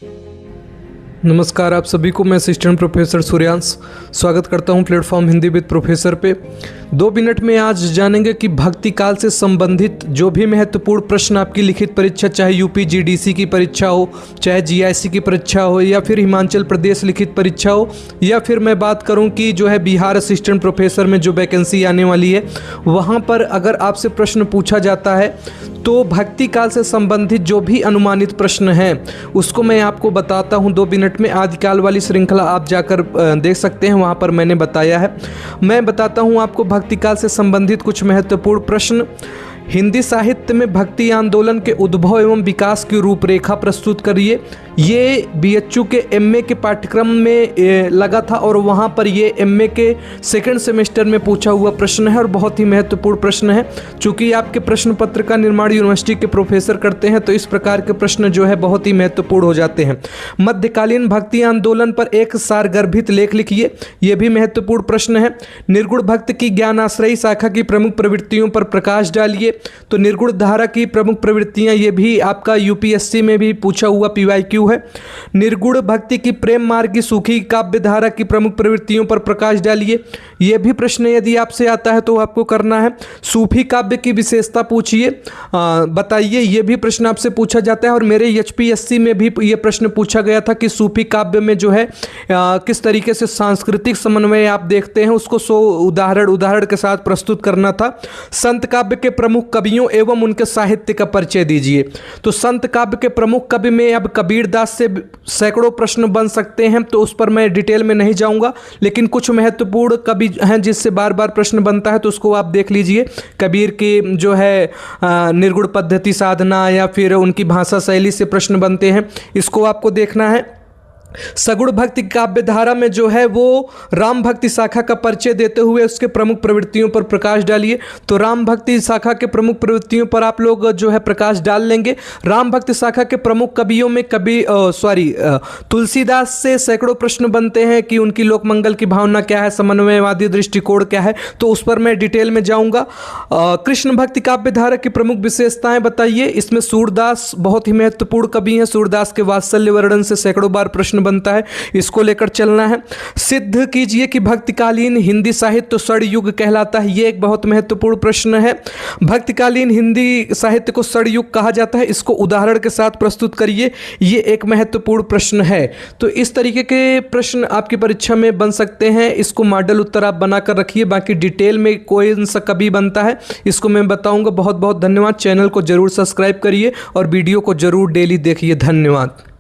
नमस्कार, आप सभी को मैं असिस्टेंट प्रोफेसर सूर्यांश स्वागत करता हूं प्लेटफॉर्म हिंदी विद प्रोफेसर पे। 2 मिनट में आज जानेंगे कि भक्ति काल से संबंधित जो भी महत्वपूर्ण प्रश्न आपकी लिखित परीक्षा, चाहे यूपी जीडीसी की परीक्षा हो, चाहे जीआईसी की परीक्षा हो, या फिर हिमाचल प्रदेश लिखित परीक्षा हो, या फिर मैं बात करूं कि जो है बिहार असिस्टेंट प्रोफेसर में जो वैकेंसी आने वाली है वहाँ पर अगर आपसे प्रश्न पूछा जाता है तो भक्ति काल से संबंधित जो भी अनुमानित प्रश्न हैं उसको मैं आपको बताता हूं 2 मिनट में। आदिकाल वाली श्रृंखला आप जाकर देख सकते हैं, वहां पर मैंने बताया है। मैं बताता हूं आपको भक्ति काल से संबंधित कुछ महत्वपूर्ण प्रश्न। हिंदी साहित्य में भक्ति आंदोलन के उद्भव एवं विकास की रूपरेखा प्रस्तुत करिए। ये बीएचयू के एमए के पाठ्यक्रम में लगा था और वहाँ पर ये एमए के सेकंड सेमेस्टर में पूछा हुआ प्रश्न है और बहुत ही महत्वपूर्ण प्रश्न है। चूँकि आपके प्रश्न पत्र का निर्माण यूनिवर्सिटी के प्रोफेसर करते हैं तो इस प्रकार के प्रश्न जो है बहुत ही महत्वपूर्ण हो जाते हैं। मध्यकालीन भक्ति आंदोलन पर एक सारगर्भित लेख लिखिए, ये भी महत्वपूर्ण प्रश्न है। निर्गुण भक्त की ज्ञानाश्रयी शाखा की प्रमुख प्रवृत्तियों पर प्रकाश डालिए। तो निर्गुण धारा की प्रमुख प्रवृत्तियां, ये भी आपका यूपीएससी में भी पूछा हुआ पीवाईक्यू है। निर्गुण भक्ति की प्रेम मार्ग की सूखी काव्य धारा की प्रमुख प्रवृत्तियों पर प्रकाश डालिए, यह भी प्रश्न यदि आपसे आता है तो आपको करना है। सूफी काव्य की विशेषता पूछिए, बताइए, यह भी प्रश्न आपसे पूछा जाता है। और मेरे एचपीएससी में भी यह प्रश्न पूछा गया था कि सूफी काव्य में जो है किस तरीके से सांस्कृतिक समन्वय आप देखते हैं, उसको 100 उदाहरण के साथ प्रस्तुत करना था। संत काव्य के प्रमुख कवियों एवं उनके साहित्य का परिचय दीजिए। तो संत काव्य के प्रमुख कवि में अब कबीरदास से सैकड़ों प्रश्न बन सकते हैं, तो उस पर मैं डिटेल में नहीं जाऊंगा, लेकिन कुछ महत्वपूर्ण कवि हैं जिससे बार बार प्रश्न बनता है तो उसको आप देख लीजिए। कबीर की जो है निर्गुण पद्धति साधना या फिर उनकी भाषा शैली से प्रश्न बनते हैं, इसको आपको देखना है। सगुण भक्ति काव्य धारा में जो है वो राम भक्ति शाखा का परिचय देते हुए उसके प्रमुख प्रवृत्तियों पर प्रकाश डालिए। तो राम भक्ति शाखा के प्रमुख प्रवृत्तियों पर आप लोग जो है प्रकाश डाल लेंगे। राम भक्ति शाखा के प्रमुख कवियों में तुलसीदास से सैकड़ों प्रश्न बनते हैं कि उनकी लोक मंगल की भावना क्या है, समन्वयवादी दृष्टिकोण क्या है, तो उस पर मैं डिटेल में जाऊंगा। कृष्ण भक्ति काव्य धारा की प्रमुख विशेषताएं बताइए। इसमें सूरदास बहुत ही महत्वपूर्ण कवि हैं। सूरदास के वात्सल्य वर्णन से सैकड़ों बार प्रश्न बनता है, इसको लेकर चलना है। सिद्ध कीजिए कि भक्तिकालीन हिंदी साहित्य स्वर्ण युग कहलाता है, यह एक बहुत महत्वपूर्ण प्रश्न है। भक्तिकालीन हिंदी साहित्य को स्वर्ण युग कहा जाता है, इसको उदाहरण के साथ प्रस्तुत करिए, यह एक महत्वपूर्ण प्रश्न है। तो इस तरीके के प्रश्न आपकी परीक्षा में बन सकते हैं, इसको मॉडल उत्तर आप बनाकर रखिए। बाकी डिटेल में कोई सा कभी बनता है इसको मैं बताऊंगा। बहुत बहुत धन्यवाद। चैनल को जरूर सब्सक्राइब करिए और वीडियो को जरूर डेली देखिए। धन्यवाद।